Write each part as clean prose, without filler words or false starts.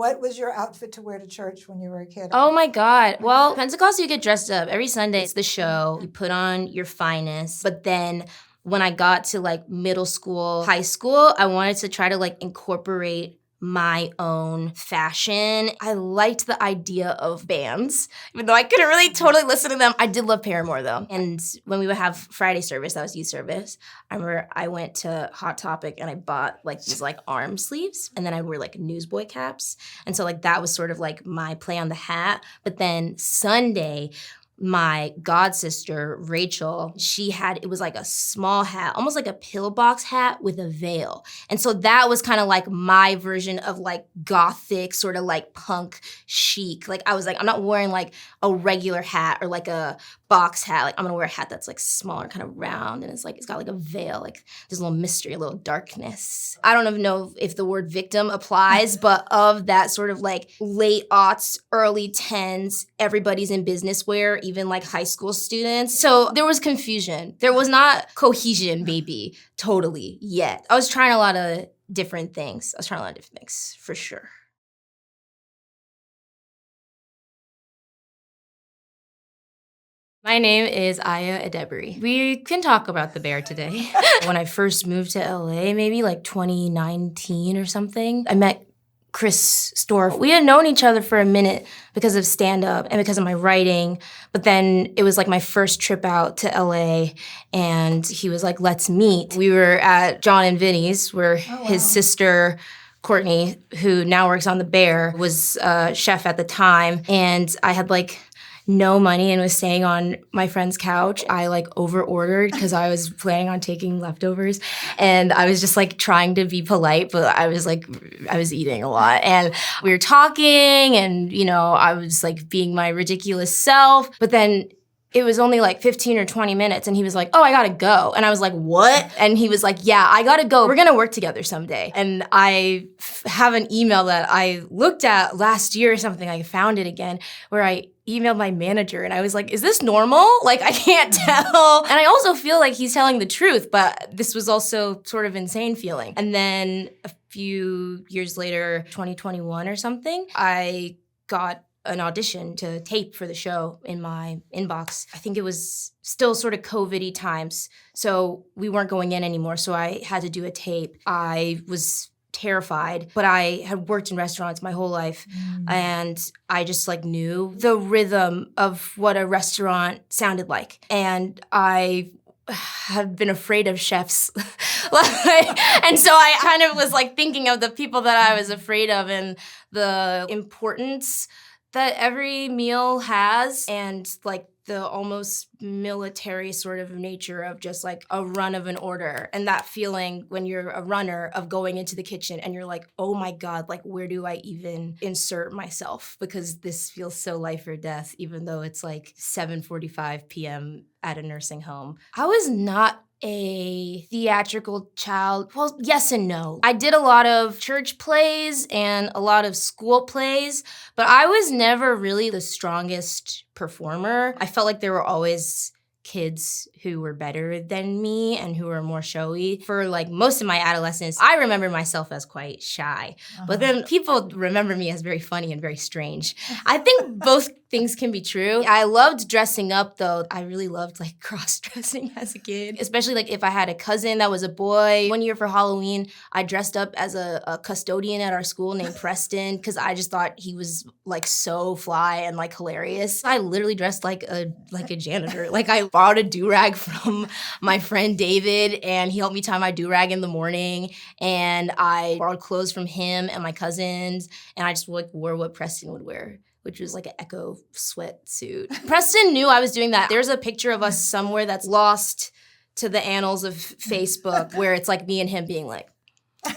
What was your outfit to wear to church when you were a kid? Oh my God. Well, Pentecostal, you get dressed up. Every Sunday, it's the show. You put on your finest. But then when I got to like middle school, high school, I wanted to try to like incorporate my own fashion. I liked the idea of bands. Even though I couldn't really totally listen to them, I did love Paramore though. And when we would have Friday service, that was youth service, I remember I went to Hot Topic and I bought like these like arm sleeves, and then I'd wear like newsboy caps. And so like that was sort of like my play on the hat. But then Sunday, my god sister, Rachel, it was like a small hat, almost like a pillbox hat with a veil. And so that was kind of like my version of like gothic, sort of like punk chic. Like I was like, I'm not wearing like a regular hat or like a box hat. Like I'm gonna wear a hat that's like smaller, kind of round, and it's got like a veil, like there's a little mystery, a little darkness. I don't even know if the word victim applies, but of that sort of like late aughts, early tens, everybody's in business wear, even like high school students. So there was confusion. There was not cohesion, maybe, totally, yet. I was trying a lot of different things. For sure. My name is Edebiri. We can talk about the bear today. When I first moved to LA, maybe like 2019 or something, I met Chris Storff. We had known each other for a minute because of stand-up and because of my writing, but then it was like my first trip out to LA, and he was like, let's meet. We were at John and Vinny's where his sister, Courtney, who now works on The Bear, was a chef at the time, and I had like no money and was staying on my friend's couch. I like over-ordered because I was planning on taking leftovers, and I was just like trying to be polite, but I was eating a lot. And we were talking, and you know, I was like being my ridiculous self, but then it was only like 15 or 20 minutes, and he was like, oh, I gotta go. And I was like, what? And he was like, yeah, I gotta go. We're gonna work together someday. And I have an email that I looked at last year or something, I found it again, where I emailed my manager, and I was like, is this normal? Like, I can't tell. And I also feel like he's telling the truth, but this was also sort of insane feeling. And then a few years later, 2021 or something, I got an audition to tape for the show in my inbox. I think it was still sort of COVID-y times, so we weren't going in anymore, so I had to do a tape. I was terrified, but I had worked in restaurants my whole life, and I just like knew the rhythm of what a restaurant sounded like. And I have been afraid of chefs. And so I kind of was like thinking of the people that I was afraid of and the importance that every meal has, and like the almost military sort of nature of just like a run of an order, and that feeling when you're a runner of going into the kitchen and you're like, oh my God, like where do I even insert myself? Because this feels so life or death, even though it's like 7:45 p.m. at a nursing home. I was not a theatrical child. Well, yes and no. I did a lot of church plays and a lot of school plays, but I was never really the strongest performer. I felt like there were always kids who were better than me and who were more showy. For like most of my adolescence, I remember myself as quite shy, but then people remember me as very funny and very strange. I think both things can be true. I loved dressing up though. I really loved like cross-dressing as a kid, especially like if I had a cousin that was a boy. One year for Halloween, I dressed up as a custodian at our school named Preston because I just thought he was like so fly and like hilarious. I literally dressed like a janitor. Like I borrowed a do-rag from my friend David, and he helped me tie my do-rag in the morning, and I borrowed clothes from him and my cousins, and I just like wore what Preston would wear, which was like an Echo sweatsuit. Preston knew I was doing that. There's a picture of us somewhere that's lost to the annals of Facebook where it's like me and him being like,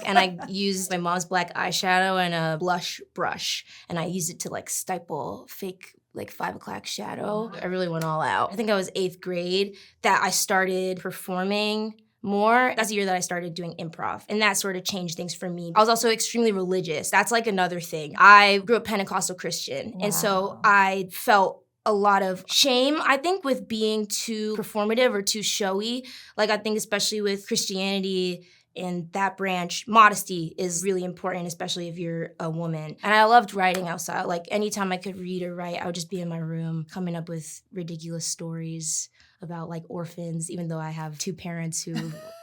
and I used my mom's black eyeshadow and a blush brush, and I used it to like stipple fake like 5 o'clock shadow. I really went all out. I think I was 8th grade that I started performing more. That's the year that I started doing improv, and that sort of changed things for me. I was also extremely religious. That's like another thing. I grew up Pentecostal Christian, and so I felt a lot of shame, I think, with being too performative or too showy. Like I think especially with Christianity in that branch, modesty is really important, especially if you're a woman. And I loved writing outside. Like anytime I could read or write, I would just be in my room coming up with ridiculous stories about like orphans, even though I have 2 parents who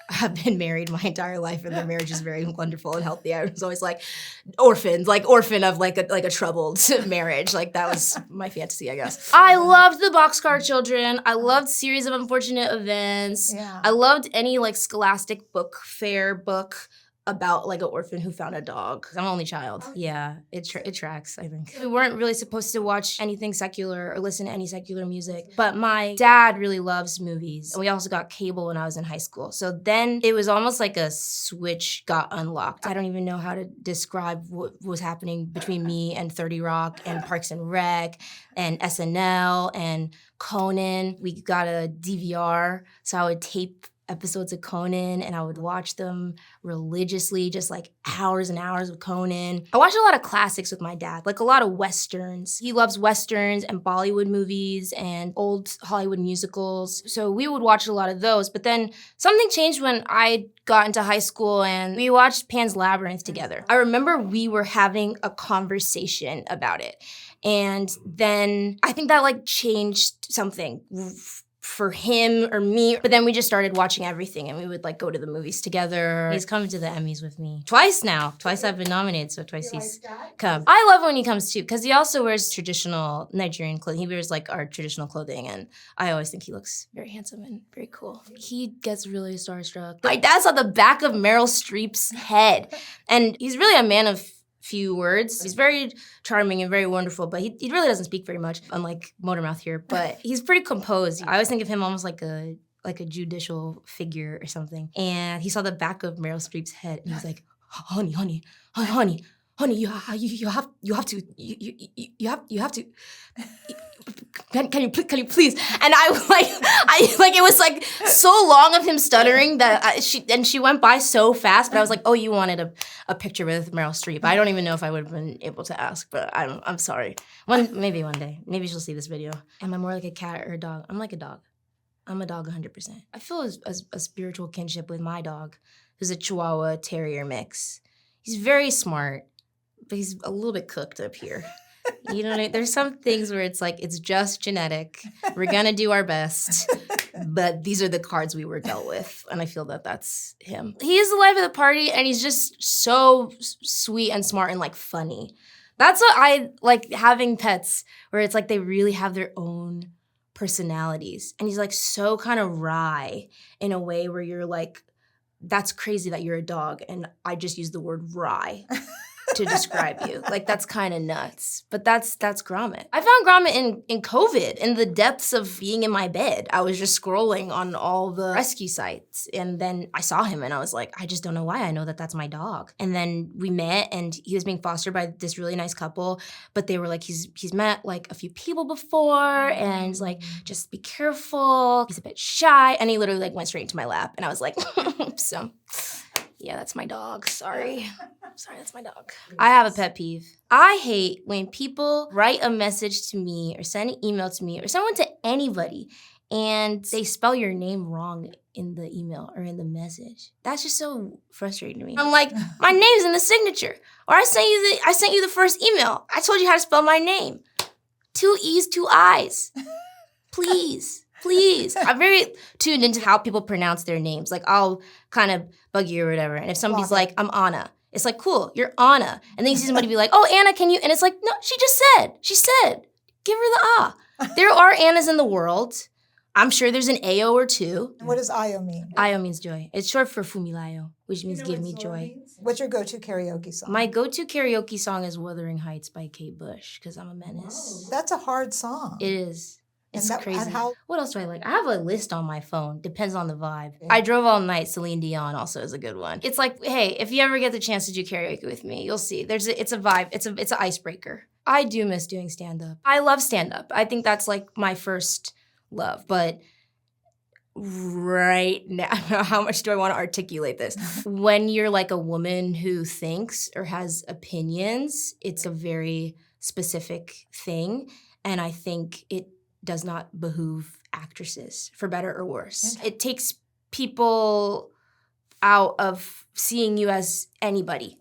have been married my entire life and their marriage is very wonderful and healthy. I was always like orphans, like orphan of like a troubled marriage. Like that was my fantasy, I guess. I loved the Boxcar Children. I loved Series of Unfortunate Events. Yeah. I loved any like scholastic book fair book about like an orphan who found a dog. I'm an only child. Yeah, it tracks, I think. We weren't really supposed to watch anything secular or listen to any secular music, but my dad really loves movies. And we also got cable when I was in high school. So then it was almost like a switch got unlocked. I don't even know how to describe what was happening between me and 30 Rock and Parks and Rec and SNL and Conan. We got a DVR, so I would tape episodes of Conan and I would watch them religiously, just like hours and hours of Conan. I watched a lot of classics with my dad, like a lot of Westerns. He loves Westerns and Bollywood movies and old Hollywood musicals. So we would watch a lot of those. But then something changed when I got into high school and we watched Pan's Labyrinth together. I remember we were having a conversation about it. And then I think that like changed something for him or me. But then we just started watching everything and we would like go to the movies together. He's come to the Emmys with me twice now. Twice I've been nominated, so twice he's come. I love when he comes too, because he also wears traditional Nigerian clothing. He wears like our traditional clothing and I always think he looks very handsome and very cool. He gets really starstruck. My dad saw the back of Meryl Streep's head and he's really a man of few words. He's very charming and very wonderful, but he really doesn't speak very much, unlike Motormouth here, but he's pretty composed. I always think of him almost like a judicial figure or something. And he saw the back of Meryl Streep's head and he was like, honey, you have to. Can you please? And I it was like so long of him stuttering that she went by so fast. But I was like, oh, you wanted a picture with Meryl Streep. I don't even know if I would have been able to ask, but I'm sorry. Maybe one day. Maybe she'll see this video. Am I more like a cat or a dog? I'm like a dog. I'm a dog 100%. I feel a spiritual kinship with my dog, who's a Chihuahua Terrier mix. He's very smart, but he's a little bit cooked up here. You know what I mean? There's some things where it's like, it's just genetic. We're gonna do our best, but these are the cards we were dealt with. And I feel that that's him. He is the life of the party and he's just so sweet and smart and like funny. That's what I like, having pets where it's like they really have their own personalities. And he's like so kind of wry in a way where you're like, that's crazy that you're a dog. And I just use the word wry to describe you. Like, that's kind of nuts. But that's Gromit. I found Gromit in COVID, in the depths of being in my bed. I was just scrolling on all the rescue sites. And then I saw him and I was like, I just don't know why. I know that that's my dog. And then we met and he was being fostered by this really nice couple. But they were like, he's met like a few people before and he's like, just be careful. He's a bit shy. And he literally like went straight into my lap. And I was like, so yeah, that's my dog. Sorry, that's my dog. I have a pet peeve. I hate when people write a message to me or send an email to me or someone to anybody and they spell your name wrong in the email or in the message. That's just so frustrating to me. I'm like, my name's in the signature. Or I sent you the first email. I told you how to spell my name. 2 E's, 2 I's. Please. I'm very tuned into how people pronounce their names. Like, I'll kind of bug you or whatever. And if somebody's like, I'm Anna, it's like, cool, you're Anna. And then you see somebody be like, oh, Anna, can you? And it's like, no, she said, give her the ah. There are Annas in the world. I'm sure there's an Ayo or two. What does Ayo mean? Ayo means joy. It's short for Fumilayo, which means give me joy. What's your go-to karaoke song? My go-to karaoke song is Wuthering Heights by Kate Bush, because I'm a menace. Whoa, that's a hard song. It is. It's crazy. And how? What else do I like? I have a list on my phone. Depends on the vibe. I Drove All Night, Celine Dion also is a good one. It's like, hey, if you ever get the chance to do karaoke with me, you'll see. It's a vibe. It's an icebreaker. I do miss doing stand-up. I love stand-up. I think that's like my first love. But right now, how much do I want to articulate this? When you're like a woman who thinks or has opinions, it's a very specific thing. And I think it does not behoove actresses, for better or worse. It takes people out of seeing you as anybody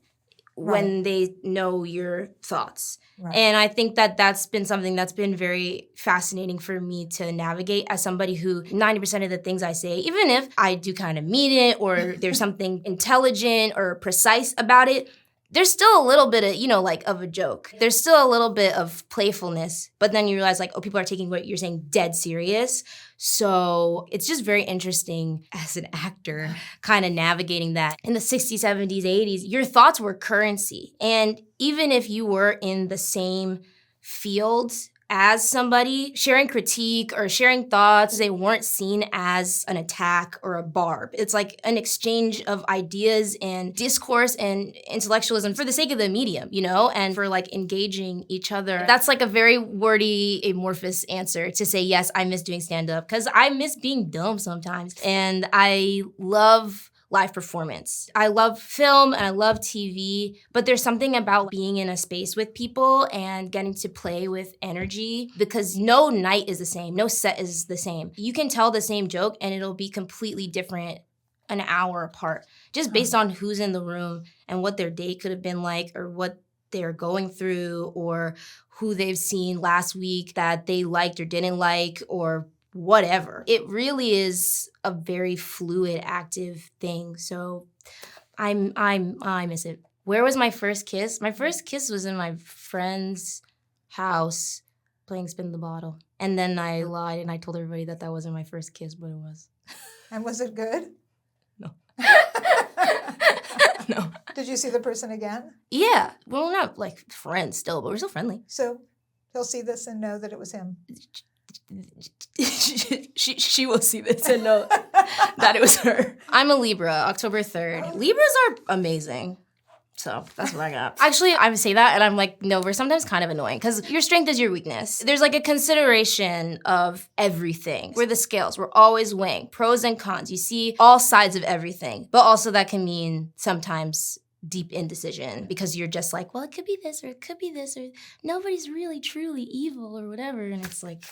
when Right. they know your thoughts. Right. And I think that that's been something that's been very fascinating for me to navigate as somebody who 90% of the things I say, even if I do kind of mean it or there's something intelligent or precise about it, there's still a little bit of, like of a joke. There's still a little bit of playfulness, but then you realize like, oh, people are taking what you're saying dead serious. So it's just very interesting as an actor kind of navigating that. In the 60s, 70s, 80s, your thoughts were currency. And even if you were in the same field as somebody, sharing critique or sharing thoughts, they weren't seen as an attack or a barb. It's like an exchange of ideas and discourse and intellectualism for the sake of the medium, and for like engaging each other. That's like a very wordy, amorphous answer to say, yes, I miss doing stand-up because I miss being dumb sometimes. And I love live performance. I love film and I love TV, but there's something about being in a space with people and getting to play with energy because no night is the same, no set is the same. You can tell the same joke and it'll be completely different an hour apart, just based on who's in the room and what their day could have been like or what they're going through or who they've seen last week that they liked or didn't like or whatever. It really is a very fluid, active thing. So I miss it. Where was my first kiss? My first kiss was in my friend's house playing Spin the Bottle. And then I lied and I told everybody that wasn't my first kiss, but it was. And was it good? No. No. Did you see the person again? Yeah. Well, we're not like friends still, but we're still friendly. So he'll see this and know that it was him. she will see this and know that it was her. I'm a Libra, October 3rd. Libras are amazing. So that's what I got. Actually, I would say that and I'm like, no, we're sometimes kind of annoying because your strength is your weakness. There's like a consideration of everything. We're the scales. We're always weighing pros and cons. You see all sides of everything, but also that can mean sometimes deep indecision because you're just like, well, it could be this or it could be this or nobody's really truly evil or whatever. And it's like,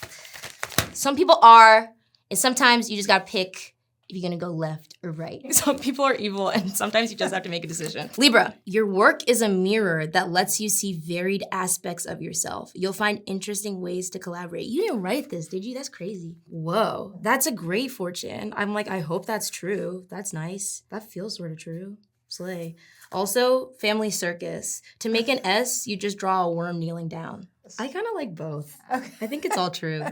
some people are, and sometimes you just gotta pick if you're gonna go left or right. Some people are evil and sometimes you just have to make a decision. Libra, your work is a mirror that lets you see varied aspects of yourself. You'll find interesting ways to collaborate. You didn't write this, did you? That's crazy. Whoa, that's a great fortune. I'm like, I hope that's true. That's nice. That feels sort of true. Slay. Also, family circus. To make an S, you just draw a worm kneeling down. I kind of like both. Okay. I think it's all true.